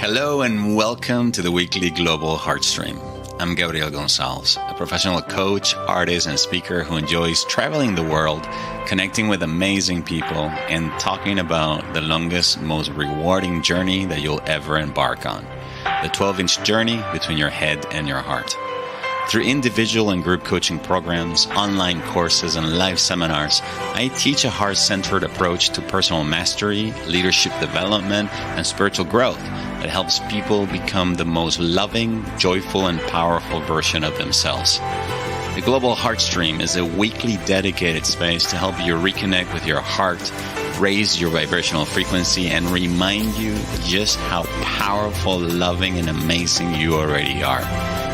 Hello and welcome to the weekly Global Heartstream. I'm Gabriel Gonzalez, a professional coach, artist, and speaker who enjoys traveling the world, connecting with amazing people, and talking about the longest, most rewarding journey that you'll ever embark on, the 12-inch journey between your head and your heart. Through individual and group coaching programs, online courses, and live seminars, I teach a heart-centered approach to personal mastery, leadership development, and spiritual growth that helps people become the most loving, joyful, and powerful version of themselves. The Global Heartstream is a weekly dedicated space to help you reconnect with your heart, raise your vibrational frequency, and remind you just how powerful, loving, and amazing you already are.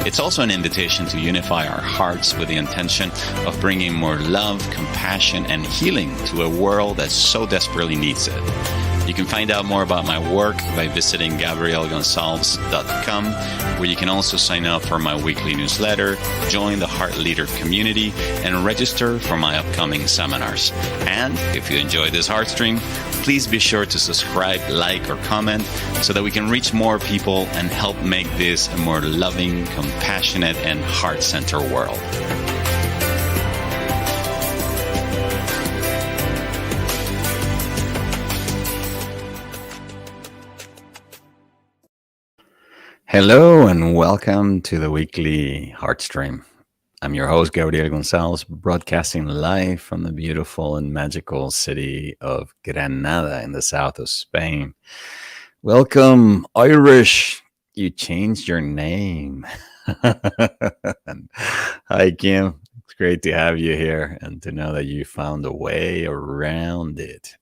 It's also an invitation to unify our hearts with the intention of bringing more love, compassion, and healing to a world that so desperately needs it. You can find out more about my work by visiting GabrielGonzalez.com, where you can also sign up for my weekly newsletter, join the Heart Leader community, and register for my upcoming seminars. And if you enjoy this Heartstream, please be sure to subscribe, like, or comment so that we can reach more people and help make this a more loving, compassionate, and heart-centered world. Hello and welcome to the weekly Heartstream. I'm your host, Gabriel Gonzalez, broadcasting live from the beautiful and magical city of Granada in the south of Spain. Welcome, Irish. You changed your name. Hi, Kim. It's great to have you here and to know that you found a way around it.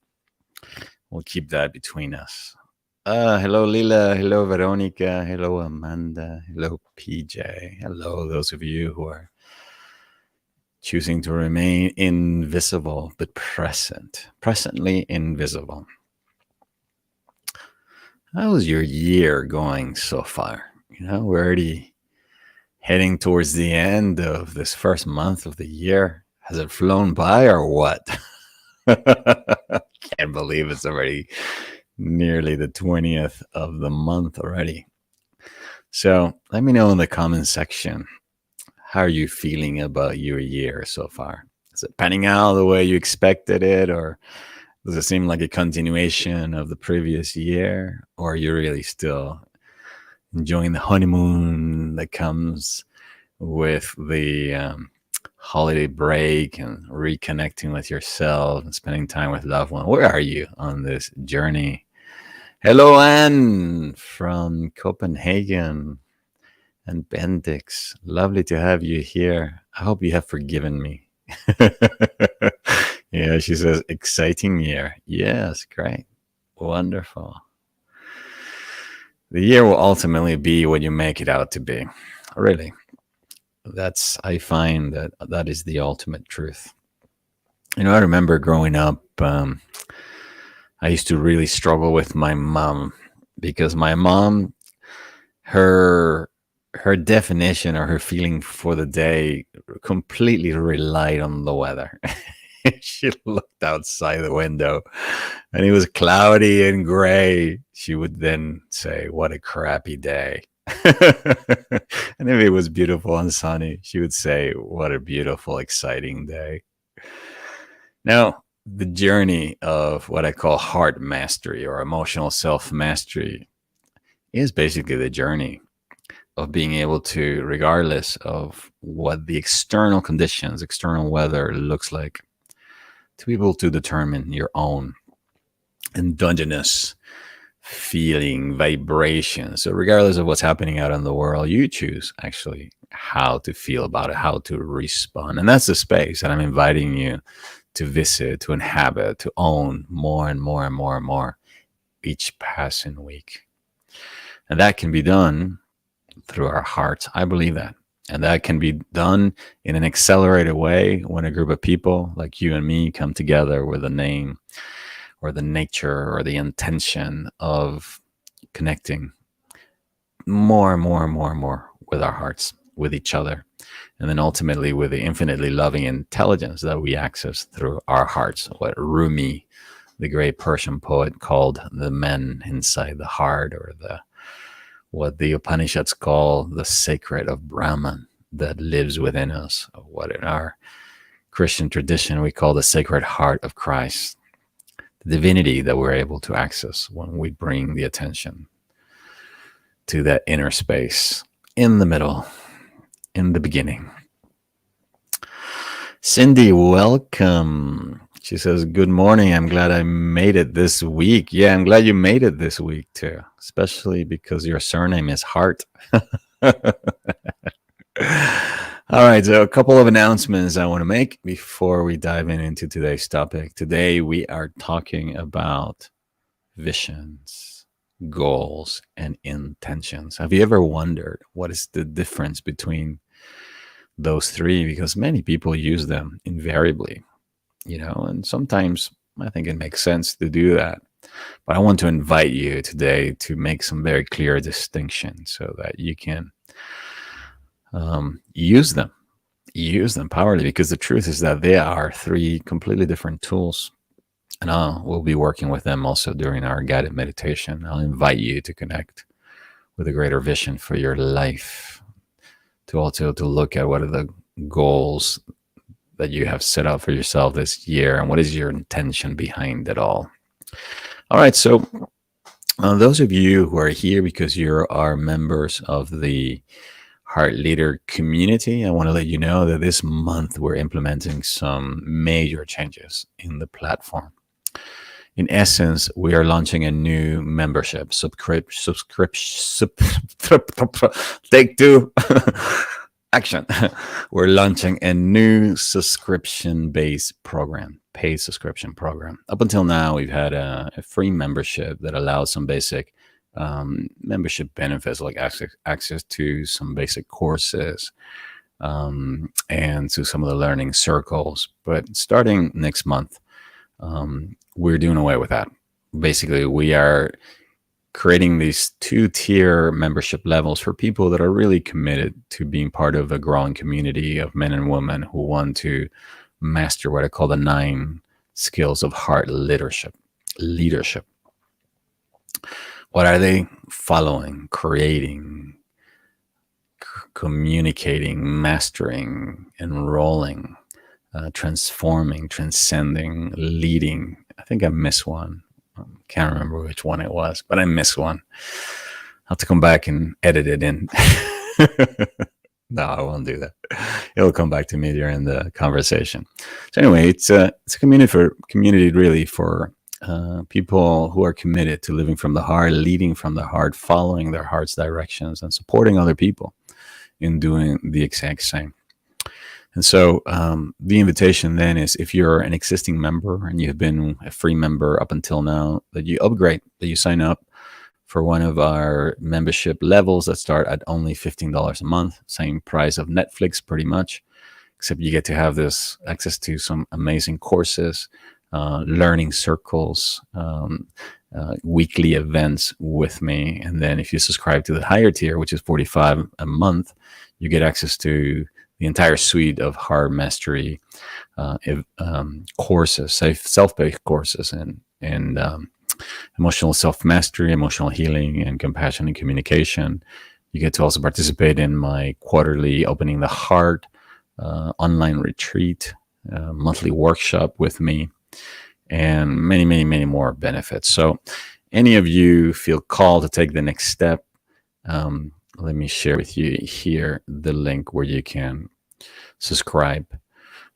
We'll keep that between us. Hello, Lila. Hello, Veronica. Hello, Amanda. Hello, PJ. Hello, those of you who are choosing to remain invisible but presently invisible. How's your year going so far? We're already heading towards the end of this first month of the year. Has it flown by or what? Can't believe it's already nearly the 20th of the month already. So let me know in the comment section, how are you feeling about your year so far? Is it panning out the way you expected it, or does it seem like a continuation of the previous year, or are you really still enjoying the honeymoon that comes with the holiday break and reconnecting with yourself and spending time with loved ones? Where are you on this journey? Hello, Anne from Copenhagen and Bendix. Lovely to have you here. I hope you have forgiven me. Yeah, she says, exciting year. Yes, great. Wonderful. The year will ultimately be what you make it out to be. Really. I find that is the ultimate truth. I remember growing up, I used to really struggle with my mom because my mom, her definition or her feeling for the day completely relied on the weather. She looked outside the window and it was cloudy and gray. She would then say, "What a crappy day." And if it was beautiful and sunny, she would say, "What a beautiful, exciting day." Now, the journey of what I call heart mastery or emotional self-mastery is basically the journey of being able to, regardless of what the external conditions, external weather looks like, to be able to determine your own endogenous feeling, vibration. So regardless of what's happening out in the world, you choose actually how to feel about it, how to respond. And that's the space that I'm inviting you to visit, to inhabit, to own more and more and more and more each passing week. And that can be done through our hearts. I believe that. And that can be done in an accelerated way when a group of people like you and me come together with a name or the nature or the intention of connecting more and more and more and more with our hearts, with each other, and then ultimately with the infinitely loving intelligence that we access through our hearts. What Rumi, the great Persian poet, called the men inside the heart, or the what the Upanishads call the sacred of Brahman that lives within us, of what in our Christian tradition we call the sacred heart of Christ, the divinity that we're able to access when we bring the attention to that inner space in the middle, in the beginning. Cindy, welcome. She says, good morning. I'm glad I made it this week. Yeah, I'm glad you made it this week too, especially because your surname is Hart. All right, so a couple of announcements I want to make before we dive into today's topic. Today, we are talking about visions, goals, and intentions. Have you ever wondered what is the difference between those three? Because many people use them invariably, and sometimes I think it makes sense to do that. But I want to invite you today to make some very clear distinctions so that you can use them powerfully, because the truth is that they are three completely different tools. And we'll be working with them also during our guided meditation. I'll invite you to connect with a greater vision for your life, to also to look at what are the goals that you have set out for yourself this year, and what is your intention behind it all. All right, so those of you who are here because you are members of the Heart Leader community, I want to let you know that this month we're implementing some major changes in the platform. In essence, we are launching a new membership take two action. We're launching a new subscription-based program, paid subscription program. Up until now, we've had a free membership that allows some basic membership benefits, like access to some basic courses and to some of the learning circles. But starting next month, we're doing away with that. Basically, we are creating these two-tier membership levels for people that are really committed to being part of a growing community of men and women who want to master what I call the 9 skills of heart leadership. What are they? Following, creating, communicating, mastering, enrolling, transforming, transcending, leading. I think I missed one. Can't remember which one it was, but I missed one. I'll have to come back and edit it in. No, I won't do that. It'll come back to me during the conversation. So anyway, it's a community really for people who are committed to living from the heart, leading from the heart, following their heart's directions, and supporting other people in doing the exact same. And so the invitation then is, if you're an existing member and you've been a free member up until now, that you upgrade, that you sign up for one of our membership levels that start at only $15 a month, same price of Netflix pretty much, except you get to have this access to some amazing courses, learning circles, weekly events with me. And then if you subscribe to the higher tier, which is $45 a month, you get access to the entire suite of heart mastery courses, self-paced courses, and emotional self-mastery, emotional healing, and compassion and communication. You get to also participate in my quarterly Opening the Heart online retreat, monthly workshop with me, and many, many, many more benefits. So any of you feel called to take the next step, let me share with you here the link where you can subscribe.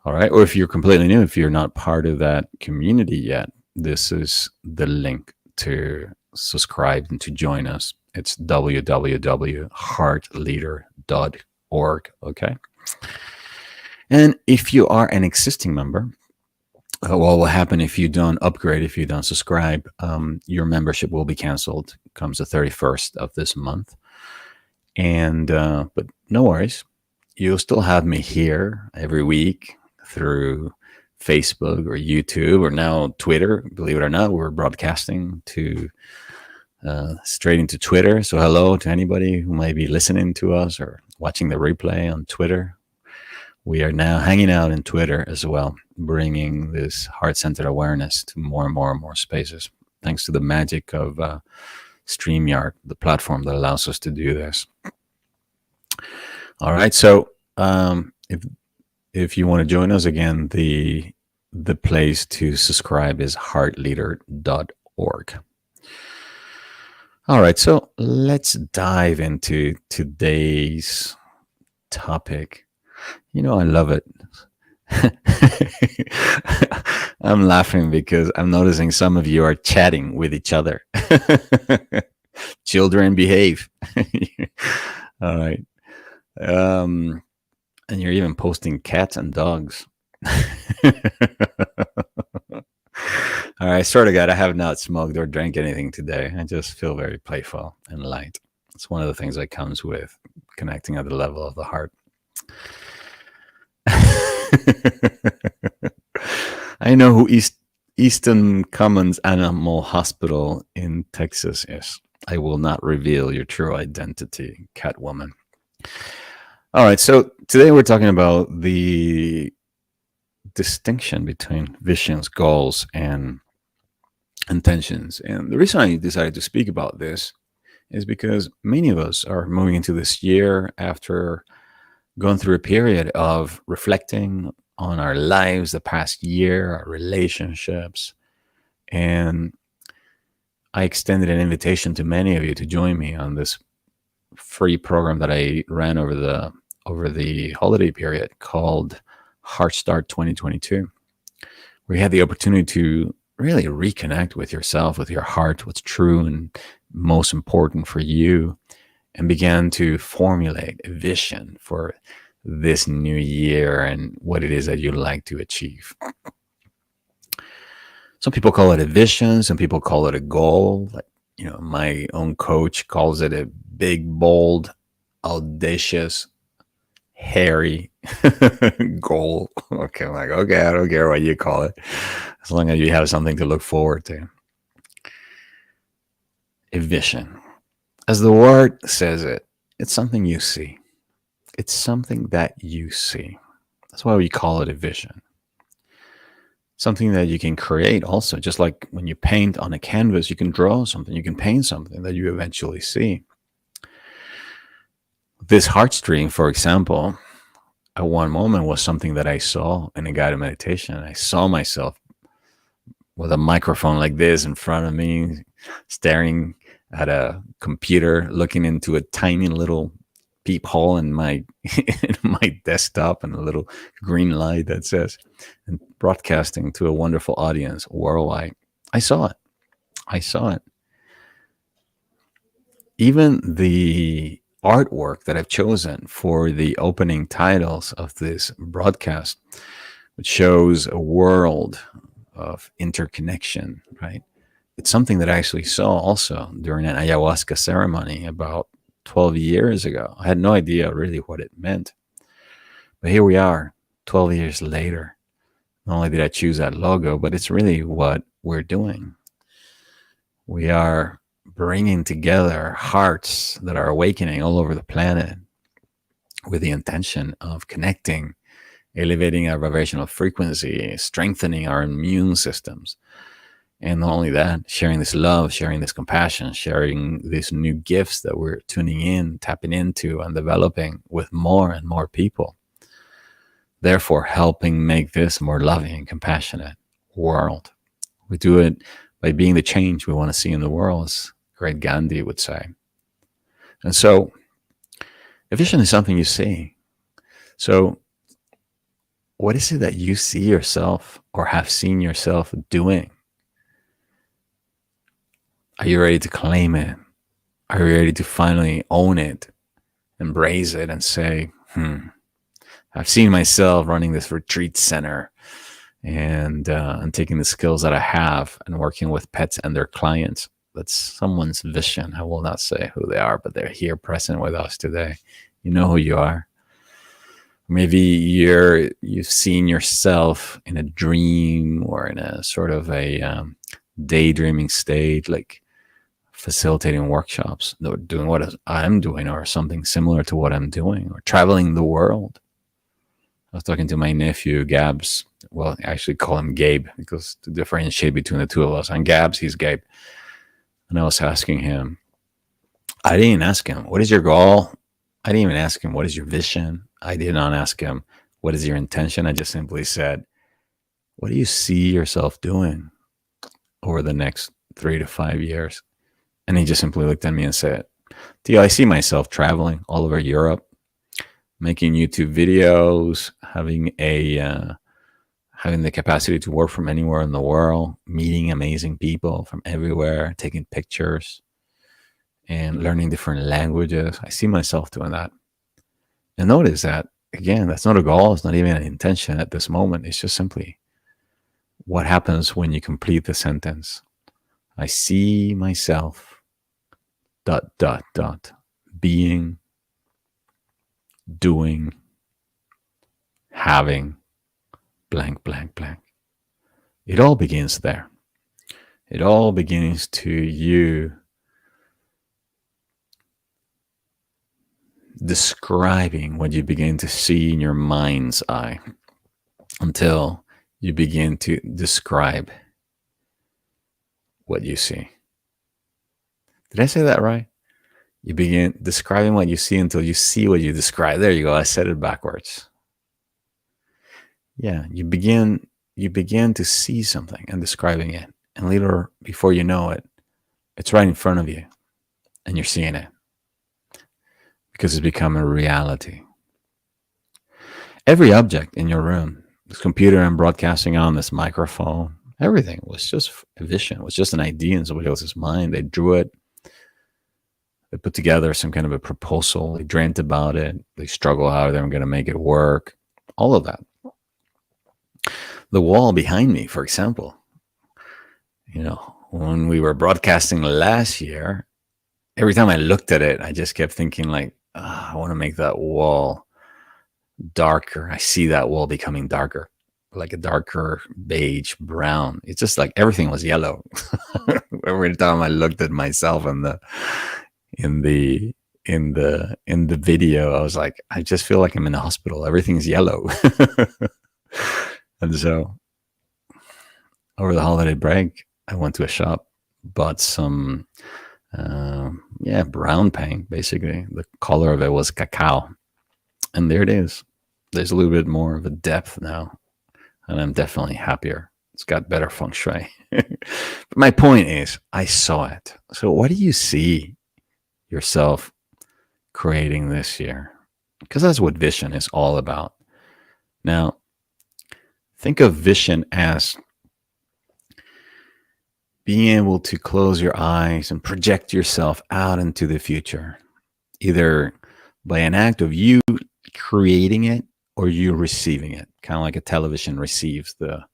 All right. Or if you're completely new, if you're not part of that community yet, this is the link to subscribe and to join us. It's www.heartleader.org. Okay. And if you are an existing member, what will happen if you don't upgrade, if you don't subscribe, your membership will be canceled. Comes the 31st of this month. And but no worries, you'll still have me here every week through Facebook or YouTube or now Twitter. Believe it or not, we're broadcasting to straight into Twitter. So hello to anybody who might be listening to us or watching the replay on Twitter. We are now hanging out in Twitter as well, bringing this heart-centered awareness to more and more and more spaces, thanks to the magic of StreamYard, the platform that allows us to do this. All right. So if you want to join us again, the place to subscribe is heartleader.org. All right. So let's dive into today's topic. I love it. I'm laughing because I'm noticing some of you are chatting with each other. Children, behave. All right. And you're even posting cats and dogs. All right, I swear to God, I have not smoked or drank anything today. I just feel very playful and light. It's one of the things that comes with connecting at the level of the heart. I know who Easton Commons Animal Hospital in Texas is. I will not reveal your true identity, Catwoman. All right, so today we're talking about the distinction between visions, goals, and intentions. And the reason I decided to speak about this is because many of us are moving into this year after going through a period of reflecting on our lives, the past year, our relationships. And I extended an invitation to many of you to join me on this free program that I ran over the holiday period called Heartstart 2022, where you had the opportunity to really reconnect with yourself, with your heart, what's true and most important for you, and began to formulate a vision for this new year and what it is that you'd like to achieve. Some people call it a vision, some people call it a goal. Like, my own coach calls it a big, bold, audacious, hairy goal. Okay, I'm like, okay, I don't care what you call it, as long as you have something to look forward to. A vision, as the word says it's something you see. It's something that you see. That's why we call it a vision. Something that you can create also, just like when you paint on a canvas, you can draw something, you can paint something that you eventually see. This Heartstream, for example, at one moment was something that I saw in a guided meditation. I saw myself with a microphone like this in front of me, staring at a computer, looking into a tiny little peephole in my desktop, and a little green light that says, and broadcasting to a wonderful audience worldwide. I saw it. Even the artwork that I've chosen for the opening titles of this broadcast, which shows a world of interconnection, right? It's something that I actually saw also during an ayahuasca ceremony about 12 years ago. I had no idea really what it meant. But here we are, 12 years later. Not only did I choose that logo, but it's really what we're doing. We are bringing together hearts that are awakening all over the planet with the intention of connecting, elevating our vibrational frequency, strengthening our immune systems. And not only that, sharing this love, sharing this compassion, sharing these new gifts that we're tuning in, tapping into, and developing with more and more people. Therefore, helping make this a more loving and compassionate world. We do it by being the change we want to see in the world, as great Gandhi would say. And so, a vision is something you see. So, what is it that you see yourself or have seen yourself doing? Are you ready to claim it? Are you ready to finally own it, embrace it, and say, I've seen myself running this retreat center and taking the skills that I have and working with pets and their clients. That's someone's vision. I will not say who they are, but they're here present with us today. You know who you are. Maybe you've seen yourself in a dream or in a sort of a daydreaming state, like facilitating workshops, doing what I'm doing or something similar to what I'm doing, or traveling the world. I was talking to my nephew, Gabs. Well, I actually call him Gabe because to differentiate between the two of us. I'm Gabs, he's Gabe. And I was asking him, I didn't ask him, what is your goal? I didn't even ask him, what is your vision? I did not ask him, what is your intention? I just simply said, what do you see yourself doing over the next 3 to 5 years? And he just simply looked at me and said, Theo, I see myself traveling all over Europe, making YouTube videos, having the capacity to work from anywhere in the world, meeting amazing people from everywhere, taking pictures, and learning different languages. I see myself doing that. And notice that, again, that's not a goal. It's not even an intention at this moment. It's just simply what happens when you complete the sentence. I see myself, dot, dot, dot, being, doing, having, blank, blank, blank. It all begins there. It all begins to you describing what you begin to see in your mind's eye until you begin to describe what you see. Did I say that right? You begin describing what you see until you see what you describe. There you go. I said it backwards. Yeah, you begin to see something and describing it. And later, before you know it, it's right in front of you and you're seeing it because it's become a reality. Every object in your room, this computer I'm broadcasting on, this microphone, everything was just a vision. It was just an idea in somebody else's mind. They drew it. They put together some kind of a proposal. They dreamt about it. They struggle how they're going to make it work. All of that. The wall behind me, for example, when we were broadcasting last year, every time I looked at it, I just kept thinking like, I want to make that wall darker. I see that wall becoming darker, like a darker beige brown. It's just like everything was yellow. Every time I looked at myself in the video, I was like, I just feel like I'm in a hospital. Everything's yellow. And so over the holiday break, I went to a shop, bought some brown paint. Basically, the color of it was cacao, and there it is. There's a little bit more of a depth now, and I'm definitely happier. It's got better feng shui. But my point is, I saw it. So what do you see yourself creating this year? Because that's what vision is all about. Now, think of vision as being able to close your eyes and project yourself out into the future, either by an act of you creating it or you receiving it, kind of like a television receives the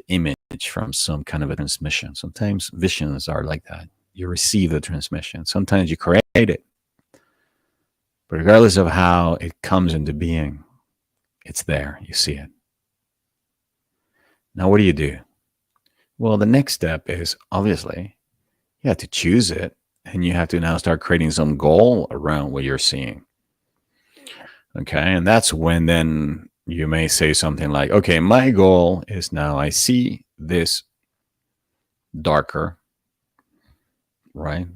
image from some kind of a transmission. Sometimes visions are like that. You receive the transmission. Sometimes you create it. But regardless of how it comes into being, it's there. You see it. Now, what do? Well, the next step is obviously you have to choose it, and you have to now start creating some goal around what you're seeing. Okay, and that's when then you may say something like, okay, my goal is now I see this darker, right?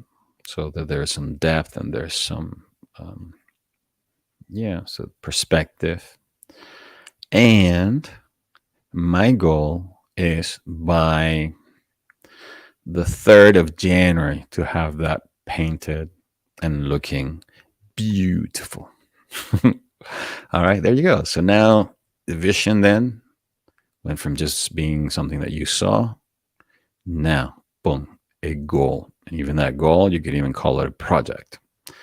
So that there's some depth and there's some, so perspective. And my goal is by the 3rd of January to have that painted and looking beautiful. All right, there you go. So now the vision then went from just being something that you saw. Now, boom, a goal. And even that goal, you could even call it a project. In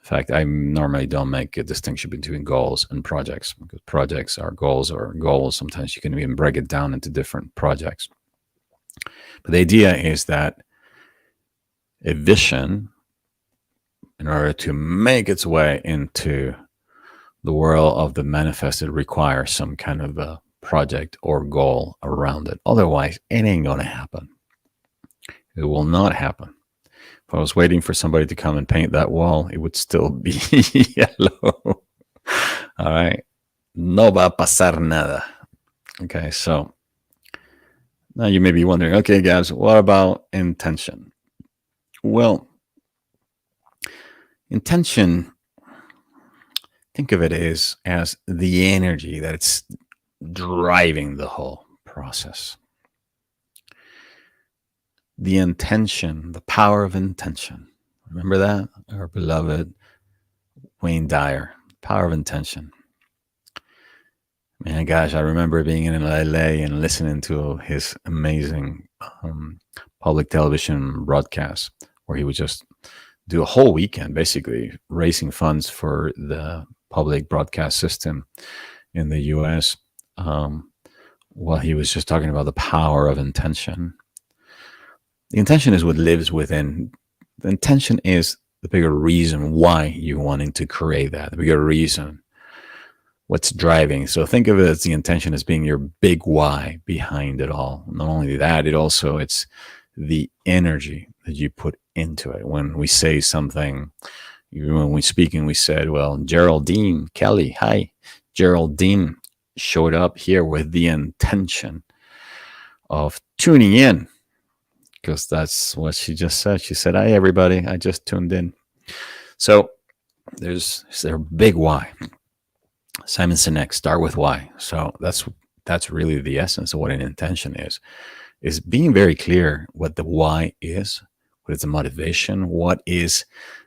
fact, I normally don't make a distinction between goals and projects, because projects are goals or goals. Sometimes you can even break it down into different projects. But the idea is that a vision, in order to make its way into the world of the manifested, requires some kind of a project or goal around it. Otherwise, it ain't going to happen. It will not happen. If I was waiting for somebody to come and paint that wall, it would still be yellow. All right. No va a pasar nada. Okay, so now you may be wondering, okay, guys, what about intention? Well, intention, think of it as the energy that's driving the whole process. The intention, the power of intention. Remember that? Our beloved Wayne Dyer, power of intention. Man, gosh, I remember being in LA and listening to his amazing public television broadcast where he would just do a whole weekend basically raising funds for the public broadcast system in the US. While he was just talking about the power of intention. The intention is what lives within. The intention is the bigger reason why you're wanting to create that, the bigger reason, what's driving. So think of it as the intention as being your big why behind it all. Not only that, it's the energy that you put into it. When we say something, when we speak and we said, well, Geraldine Kelly, hi, Geraldine showed up here with the intention of tuning in, because that's what she just said. She said, hi, everybody, I just tuned in. So there's their big why. Simon Sinek, start with why. So that's really the essence of what an intention is being very clear what the why is, what is the motivation, what is,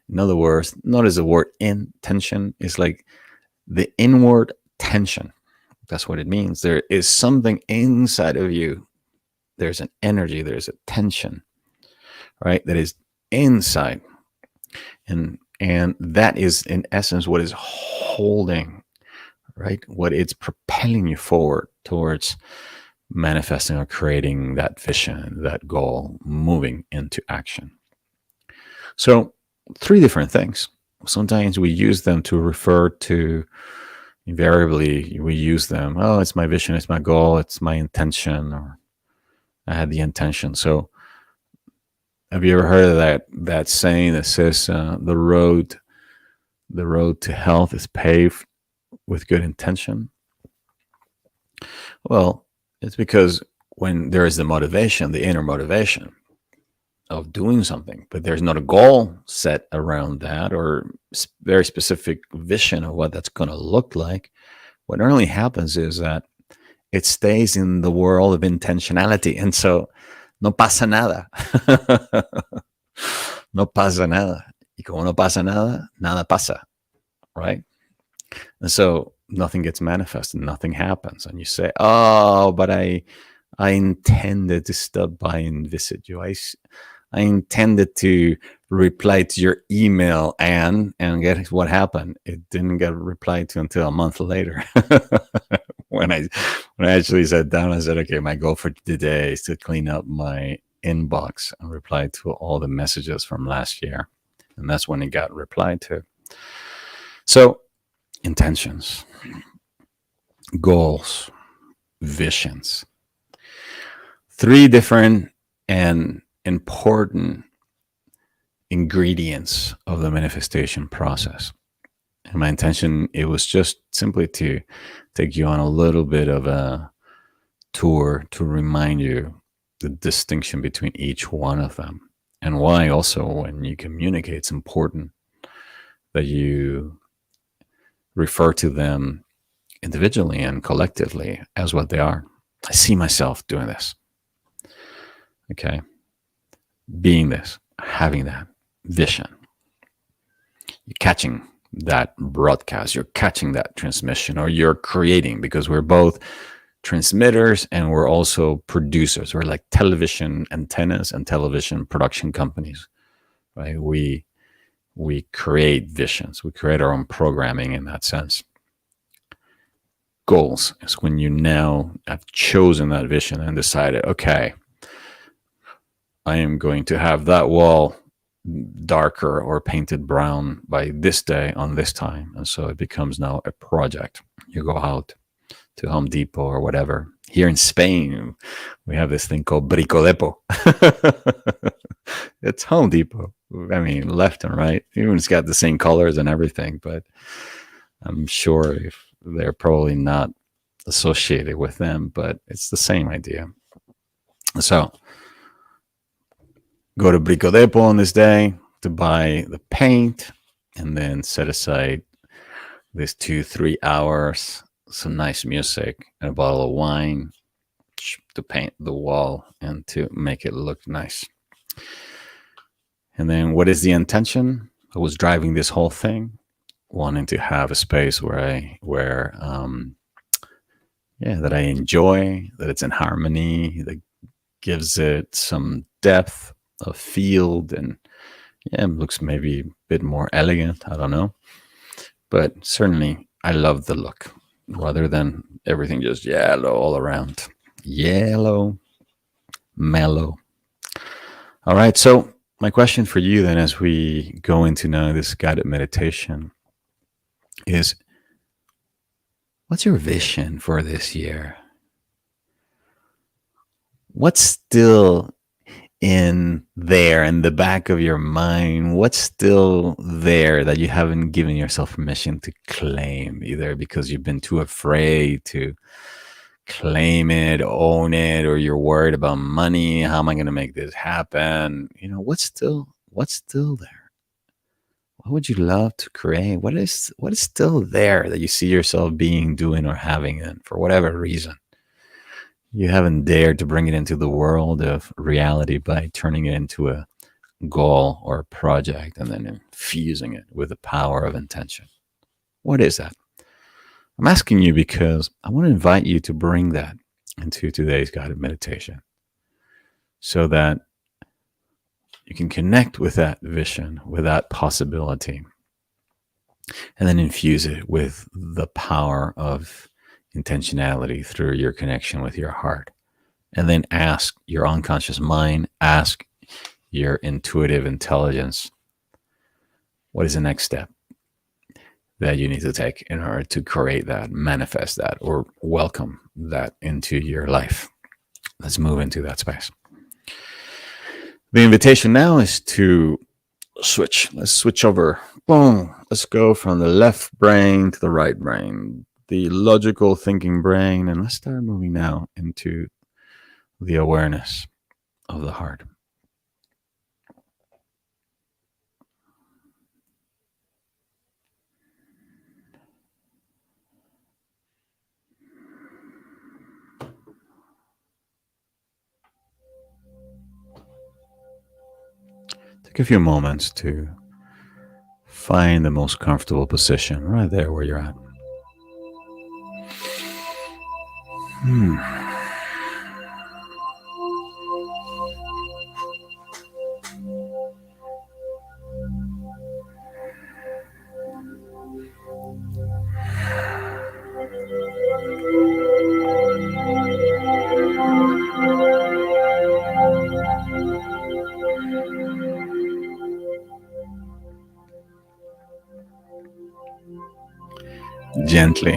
in other words, not as the word intention, is like the inward tension. That's what it means. There is something inside of you. There's an energy, there's a tension, right? That is inside. And that is in essence what is holding, right? What it's propelling you forward towards manifesting or creating that vision, that goal, moving into action. So 3 different things. Sometimes we use them to refer to, invariably we use them, oh, it's my vision, it's my goal, it's my intention, or I had the intention. So have you ever heard of that saying that says the road to health is paved with good intention? Well, it's because when there is the motivation, the inner motivation of doing something, but there's not a goal set around that or very specific vision of what that's going to look like, what normally happens is that it stays in the world of intentionality. And so no pasa nada. No pasa nada. Y como no pasa nada, nada pasa, right? And so nothing gets manifested, nothing happens. And you say, oh, but I intended to stop by and visit you. I intended to reply to your email and guess what happened? It didn't get replied to until a month later. when I actually sat down, I said, okay, my goal for today is to clean up my inbox and reply to all the messages from last year. And that's when it got replied to. So intentions, goals, visions. 3 different and important ingredients of the manifestation process. And my intention, it was just simply to take you on a little bit of a tour to remind you the distinction between each one of them, and why also when you communicate, it's important that you refer to them individually and collectively as what they are. I see myself doing this. Okay. Being this, having that vision. You're catching that broadcast, you're catching that transmission, or you're creating, because we're both transmitters and we're also producers. We're like television antennas and television production companies, right? We create visions. We create our own programming in that sense. Goals is when you now have chosen that vision and decided, okay, I am going to have that wall darker or painted brown by this day on this time. And so it becomes now a project. You go out to Home Depot or whatever. Here in Spain, we have this thing called Bricolepo. It's Home Depot. I mean, left and right. Even it's got the same colors and everything, but I'm sure if they're probably not associated with them, but it's the same idea. So Go to Brico Depot on this day to buy the paint, and then set aside this 2-3 hours, some nice music, and a bottle of wine to paint the wall and to make it look nice. And then what is the intention? I was driving this whole thing, wanting to have a space that I enjoy, that it's in harmony, that gives it some depth of field, and it looks maybe a bit more elegant. I don't know. But certainly I love the look rather than everything just yellow all around. Yellow, mellow. All right. So my question for you then, as we go into now this guided meditation, is what's your vision for this year? What's still in the back of your mind? What's still there that you haven't given yourself permission to claim, either because you've been too afraid to claim it, own it, or you're worried about money? How am I going to make this happen? What's still there? What would you love to create? What is still there that you see yourself being, doing, or having, and for whatever reason you haven't dared to bring it into the world of reality by turning it into a goal or a project and then infusing it with the power of intention? What is that? I'm asking you because I want to invite you to bring that into today's guided meditation so that you can connect with that vision, with that possibility, and then infuse it with the power of intentionality through your connection with your heart. And then ask your unconscious mind, ask your intuitive intelligence, what is the next step that you need to take in order to create that, manifest that, or welcome that into your life? Let's move into that space. The invitation now is to switch. Let's switch over. Boom. Let's go from the left brain to the right brain, the logical thinking brain, and let's start moving now into the awareness of the heart. Take a few moments to find the most comfortable position right there where you're at. Gently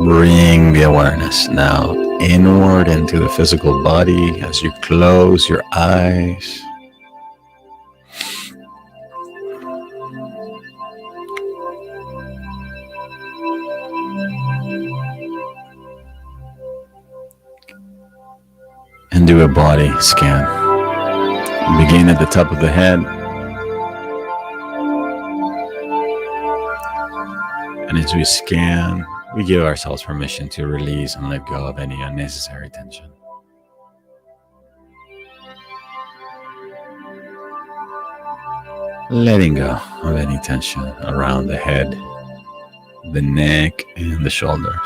bring the awareness now inward into the physical body as you close your eyes. And do a body scan. Begin at the top of the head. And as we scan, we give ourselves permission to release and let go of any unnecessary tension. Letting go of any tension around the head, the neck, and the shoulders.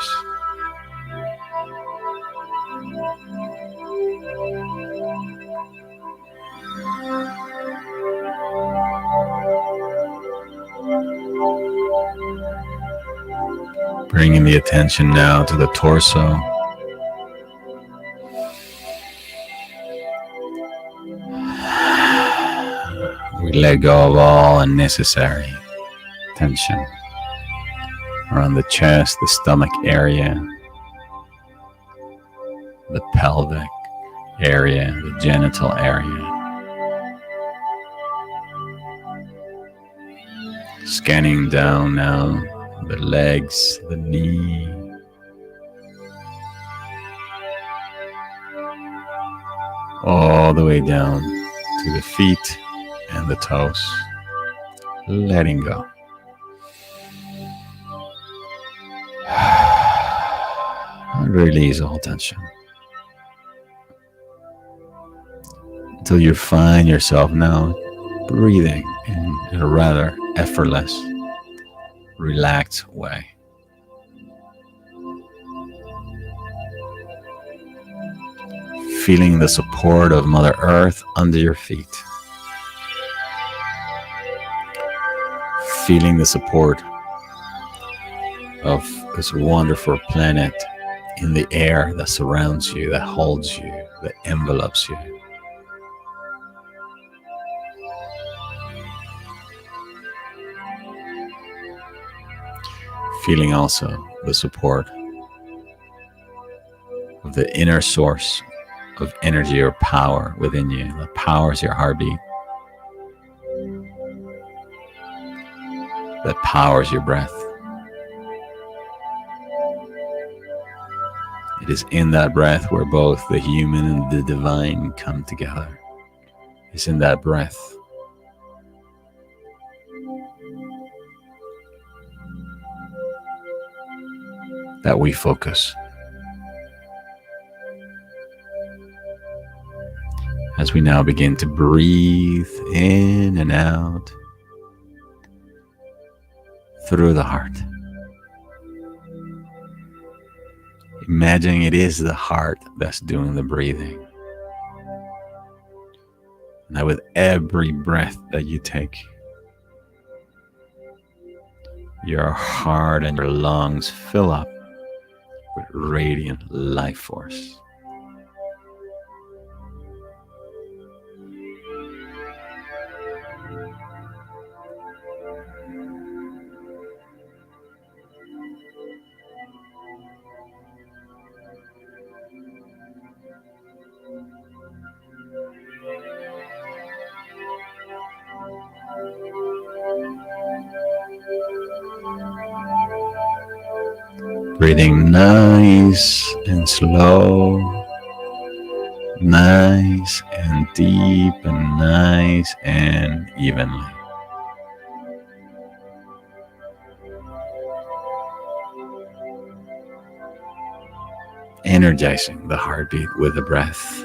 Bringing the attention now to the torso. We let go of all unnecessary tension around the chest, the stomach area, the pelvic area, the genital area. Scanning down now, the legs, the knee, all the way down to the feet and the toes, letting go. Release all tension until you find yourself now breathing in a rather effortless, relaxed way. Feeling the support of Mother Earth under your feet. Feeling the support of this wonderful planet in the air that surrounds you, that holds you, that envelops you. Feeling also the support of the inner source of energy or power within you that powers your heartbeat, that powers your breath. It is in that breath where both the human and the divine come together. It's in that breath that we focus. As we now begin to breathe in and out through the heart. Imagining it is the heart that's doing the breathing. Now with every breath that you take, your heart and your lungs fill up with radiant life force. Breathing nice and slow, nice and deep, and nice and evenly. Energizing the heartbeat with the breath.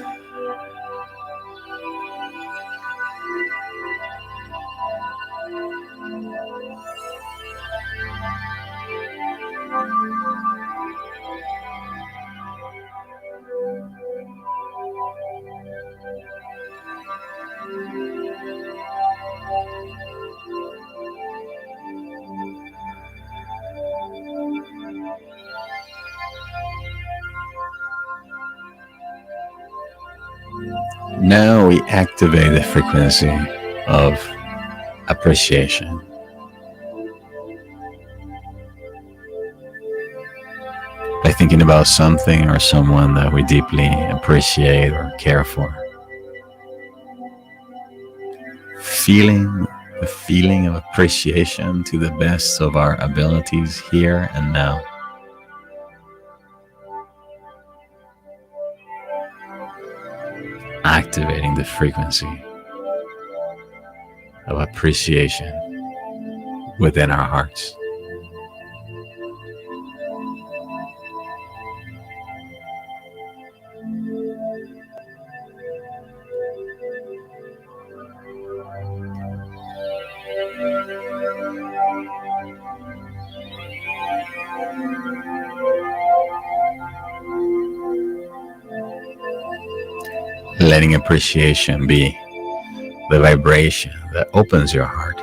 Now we activate the frequency of appreciation. By thinking about something or someone that we deeply appreciate or care for. Feeling the feeling of appreciation to the best of our abilities here and now. Activating the frequency of appreciation within our hearts. Letting appreciation be the vibration that opens your heart.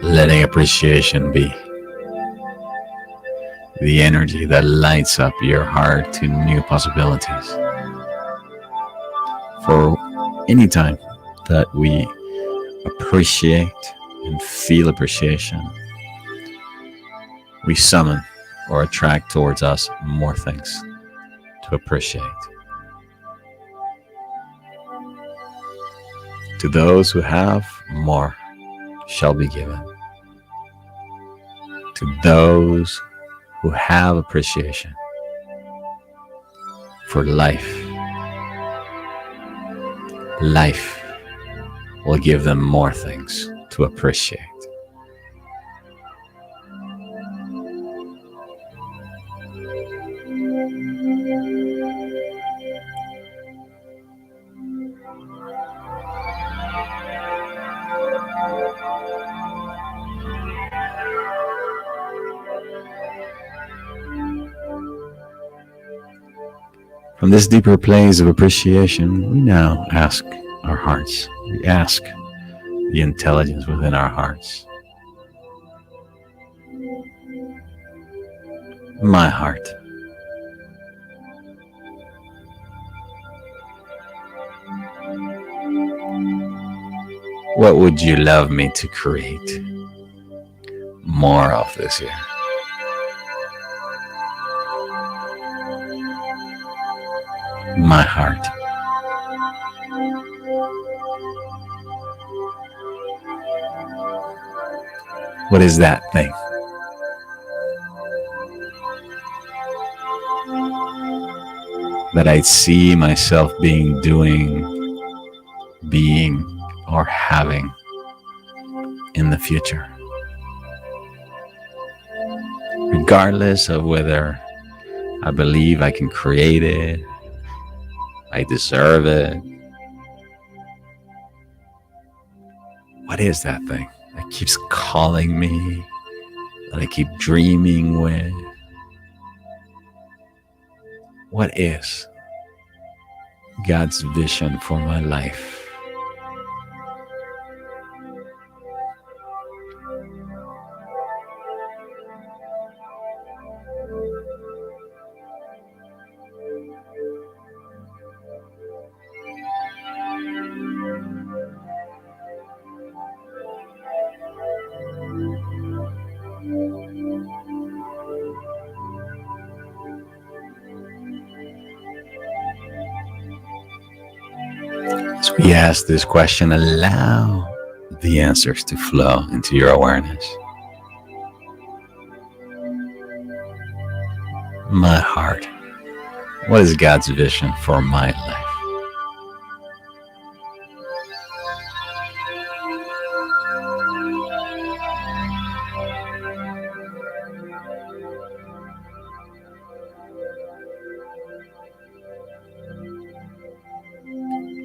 Letting appreciation be the energy that lights up your heart to new possibilities. For any time that we appreciate and feel appreciation, we summon or attract towards us more things to appreciate. To those who have, more shall be given. To those who have appreciation, for life. Life will give them more things to appreciate. From this deeper place of appreciation, we now ask our hearts. We ask the intelligence within our hearts. My heart, what would you love me to create more of this year? My heart, what is that thing that I see myself doing, being, or having in the future? Regardless of whether I believe I can create it, I deserve it. What is that thing that keeps calling me, that I keep dreaming with? What is God's vision for my life? As we ask this question, allow the answers to flow into your awareness. My heart, what is God's vision for my life?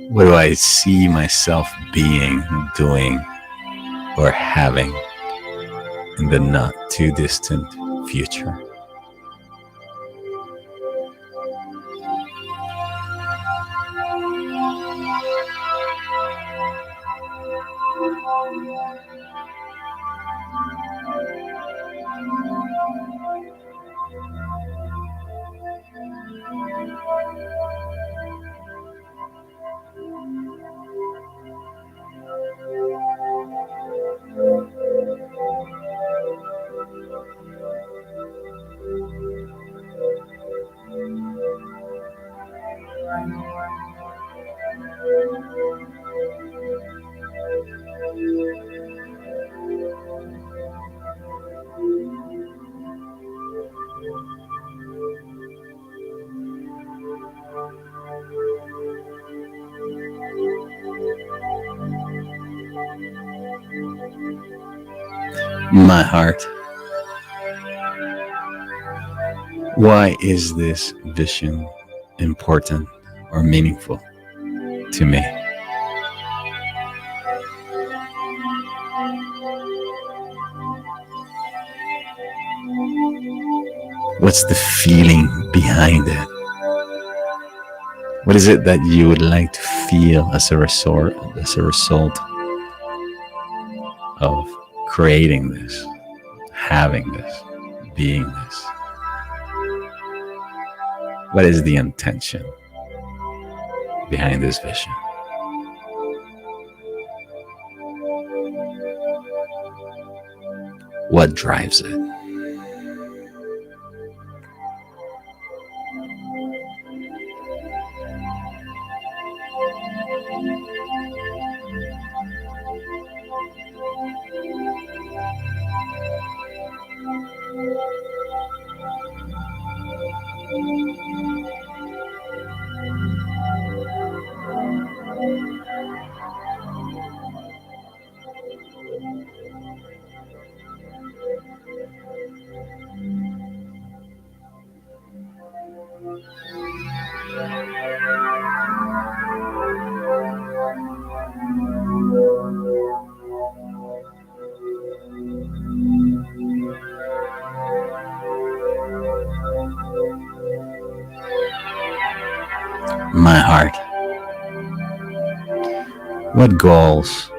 What do I see myself being, doing, or having in the not too distant future? My heart, why is this vision important or meaningful to me? What's the feeling behind it? What is it that you would like to feel as a result of creating this, having this, being this? What is the intention behind this vision? What drives it? My heart, what goals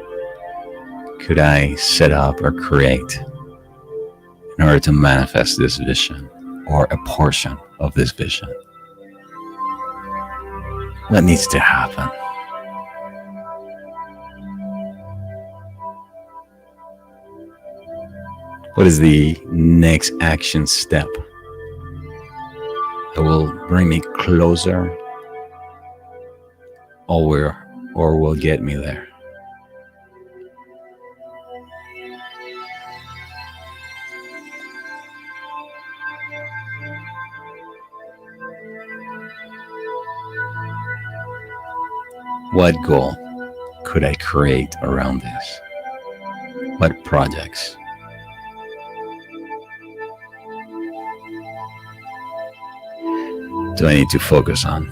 could I set up or create in order to manifest this vision or a portion of this vision? What needs to happen? What is the next action step that will bring me closer or will get me there? What goal could I create around this? What projects? Do I need to focus on?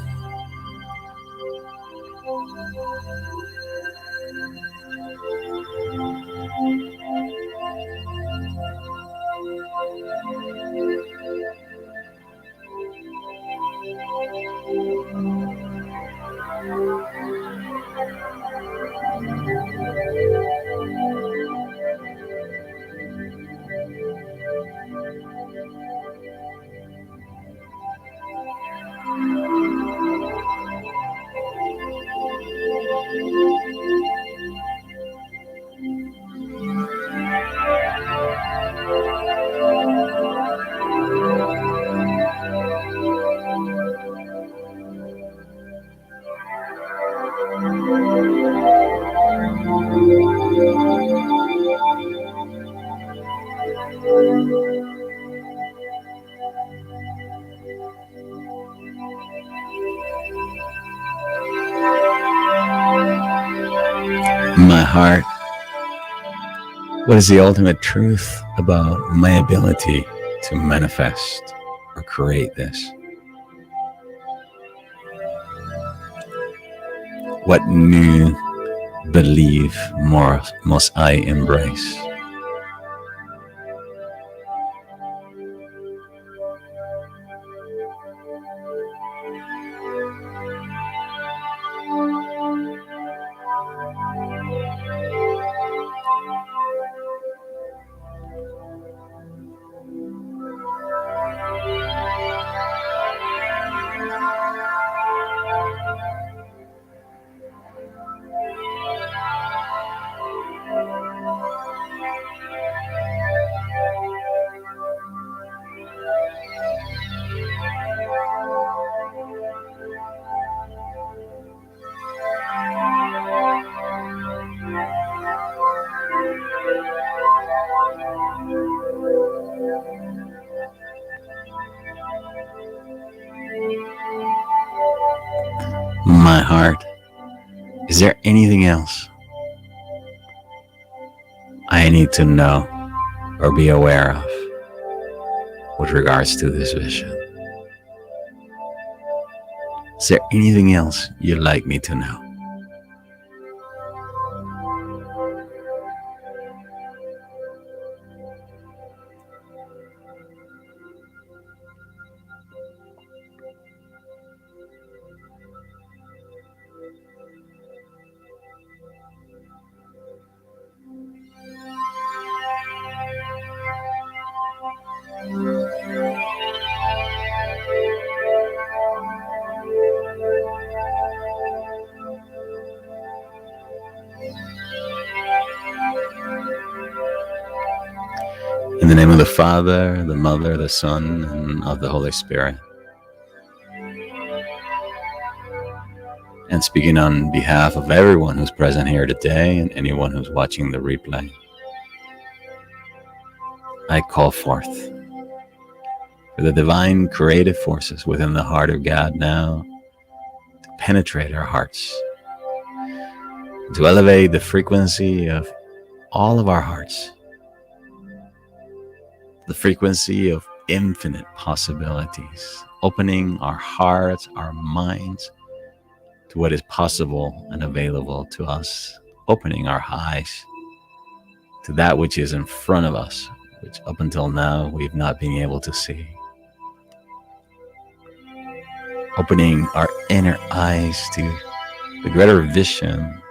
My heart, what is the ultimate truth about my ability to manifest or create this? What new belief more must I embrace? My heart, is there anything else I need to know or be aware of with regards to this vision? Is there anything else you'd like me to know? In the name of the Father, the Mother, the Son, and of the Holy Spirit. And speaking on behalf of everyone who's present here today and anyone who's watching the replay, I call forth for the divine creative forces within the heart of God now to penetrate our hearts, to elevate the frequency of all of our hearts, the frequency of infinite possibilities, opening our hearts, our minds to what is possible and available to us, opening our eyes to that which is in front of us, which up until now we've not been able to see. Opening our inner eyes to the greater vision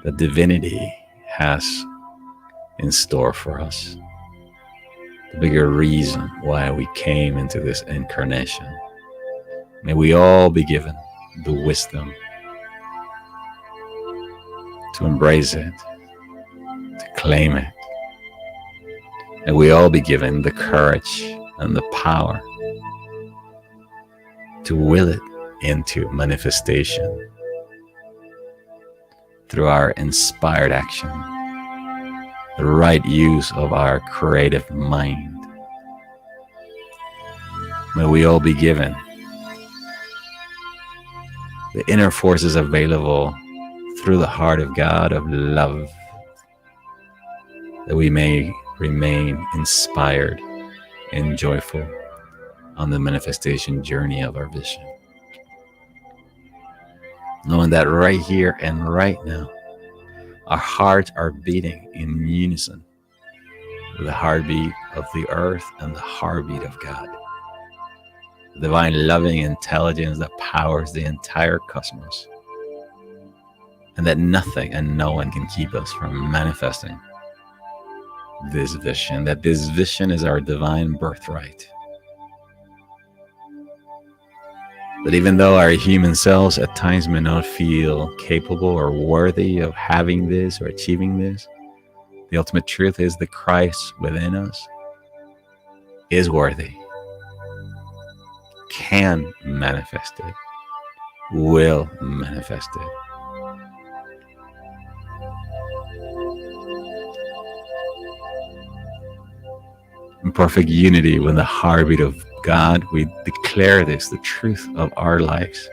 that divinity has in store for us, the bigger reason why we came into this incarnation. May we all be given the wisdom to embrace it, to claim it. May we all be given the courage and the power to will it into manifestation through our inspired action, the right use of our creative mind. May we all be given the inner forces available through the heart of God, of love, that we may remain inspired and joyful on the manifestation journey of our vision. Knowing that right here and right now, our hearts are beating in unison with the heartbeat of the earth and the heartbeat of God. The divine loving intelligence that powers the entire cosmos. And that nothing and no one can keep us from manifesting this vision, that this vision is our divine birthright. That even though our human selves at times may not feel capable or worthy of having this or achieving this, the ultimate truth is that Christ within us is worthy, can manifest it, will manifest it. In perfect unity with the heartbeat of God, we declare this, the truth of our lives,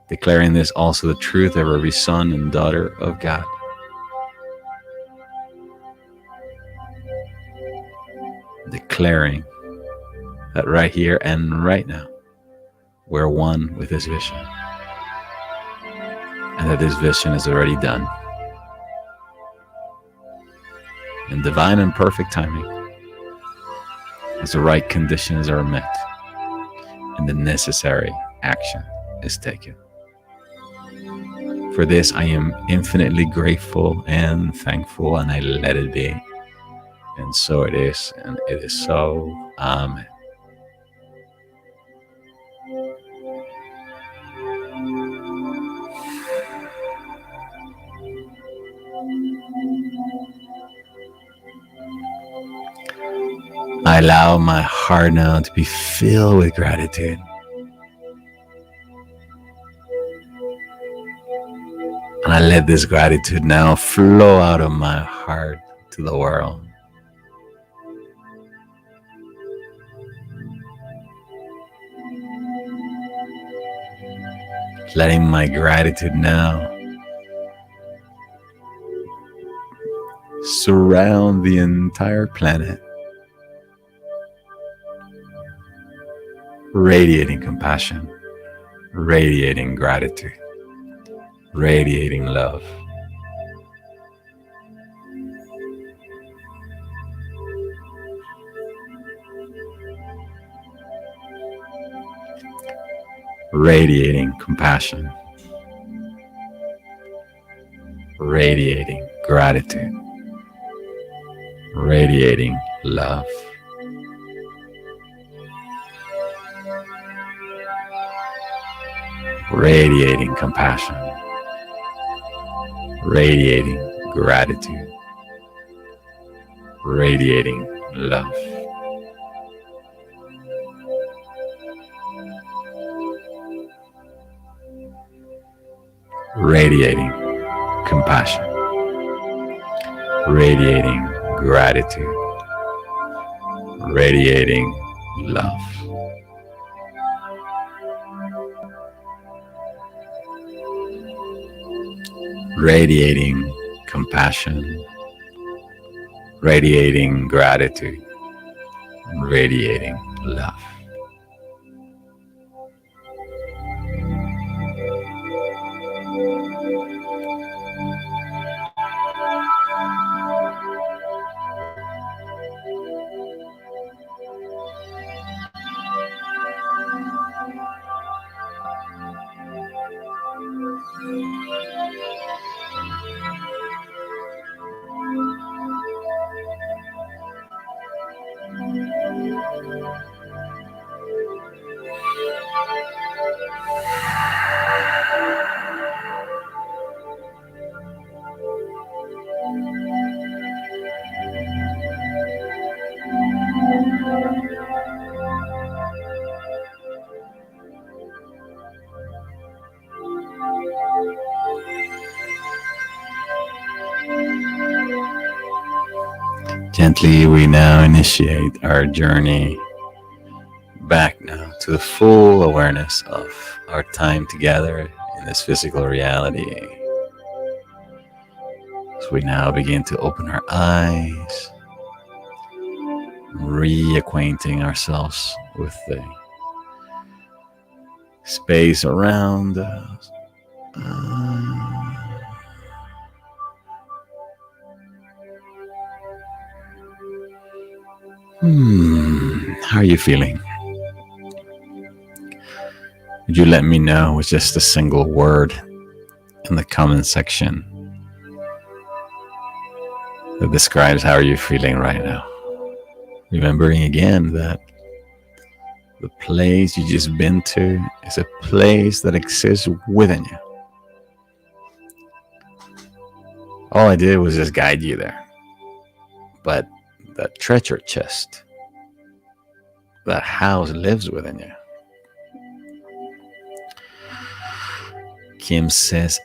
declaring this also the truth of every son and daughter of God. Declaring that right here and right now, we're one with this vision, and that this vision is already done in divine and perfect timing, as the right conditions are met and the necessary action is taken. For this, I am infinitely grateful and thankful, and I let it be. And so it is, and it is so. Amen. I allow my heart now to be filled with gratitude. And I let this gratitude now flow out of my heart to the world. Letting my gratitude now surround the entire planet, radiating compassion, radiating gratitude, radiating love. Radiating compassion, radiating gratitude, radiating love. Radiating compassion, radiating gratitude, radiating love. Radiating compassion, radiating gratitude, radiating love. Radiating compassion, radiating gratitude, radiating love. Gently, we now initiate our journey back now to the full awareness of our time together in this physical reality. So we now begin to open our eyes, reacquainting ourselves with the space around us. How are you feeling? Would you let me know with just a single word in the comment section that describes how you're feeling right now? Remembering again that the place you just been to is a place that exists within you. All I did was just guide you there. But that treasure chest, that house lives within you. Kim says,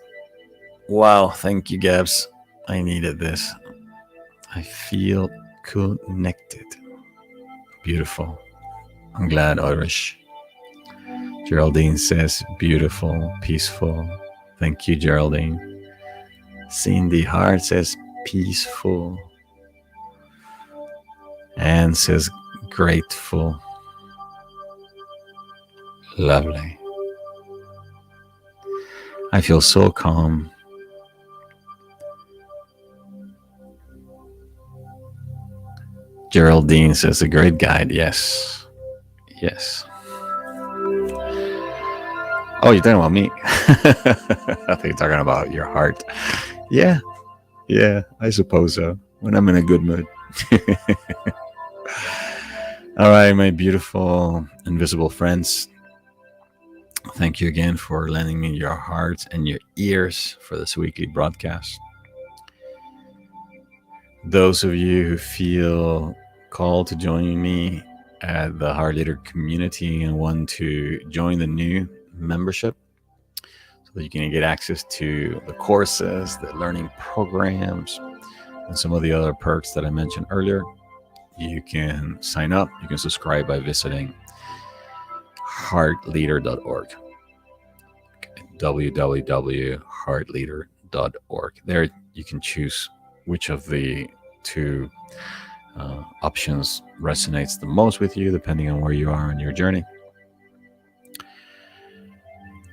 wow, thank you, Gabs. I needed this. I feel connected. Beautiful. I'm glad, Irish. Geraldine says, beautiful, peaceful. Thank you, Geraldine. Cindy Hart says, peaceful. Anne says, grateful. Lovely. I feel so calm. Geraldine says, a great guide. Yes. Yes. Oh, you're talking about me? I think you're talking about your heart. Yeah. Yeah, I suppose so. When I'm in a good mood. All right, my beautiful invisible friends. Thank you again for lending me your hearts and your ears for this weekly broadcast. Those of you who feel called to join me at the Heart Leader community and want to join the new membership so that you can get access to the courses, the learning programs, and some of the other perks that I mentioned earlier, you can sign up. You can subscribe by visiting heartleader.org. www.heartleader.org. There you can choose which of the two options resonates the most with you, depending on where you are on your journey.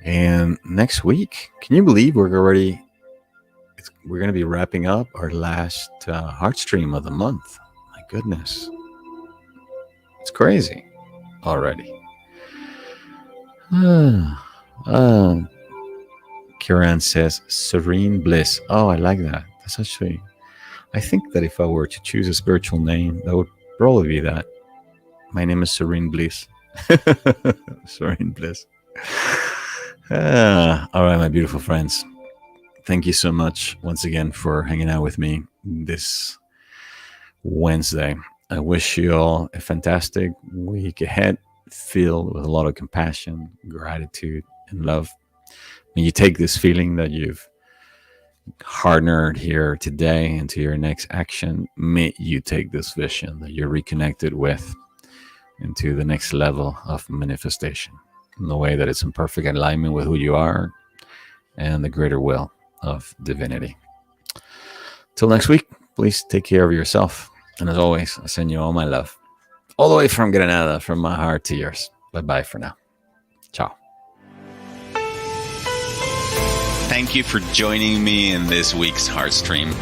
And next week, can you believe we're going to be wrapping up our last Heartstream of the month? My goodness. It's crazy already. Kiran says, serene bliss. Oh, I like that. That's actually, I think that if I were to choose a spiritual name, that would probably be that. My name is Serene Bliss. Serene Bliss. All right, my beautiful friends. Thank you so much once again for hanging out with me this Wednesday. I wish you all a fantastic week ahead, filled with a lot of compassion, gratitude, and love. May you take this feeling that you've harnessed here today into your next action. May you take this vision that you're reconnected with into the next level of manifestation in the way that it's in perfect alignment with who you are and the greater will of divinity. Till next week, please take care of yourself. And as always, I send you all my love. All the way from Granada, from my heart to yours. Bye-bye for now. Ciao. Thank you for joining me in this week's Heartstream.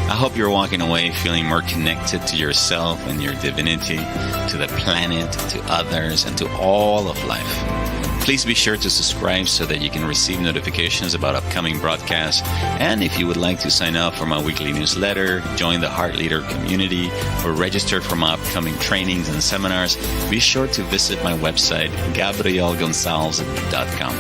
I hope you're walking away feeling more connected to yourself and your divinity, to the planet, to others, and to all of life. Please be sure to subscribe so that you can receive notifications about upcoming broadcasts. And if you would like to sign up for my weekly newsletter, join the Heart Leader community, or register for my upcoming trainings and seminars, be sure to visit my website, gabrielgonzalez.com.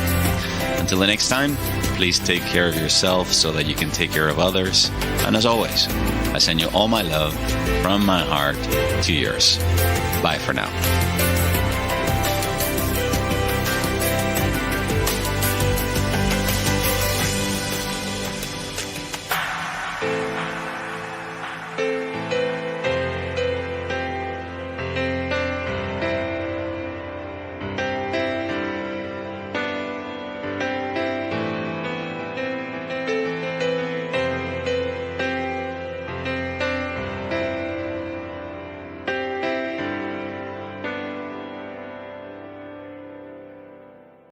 Until the next time, please take care of yourself so that you can take care of others. And as always, I send you all my love from my heart to yours. Bye for now.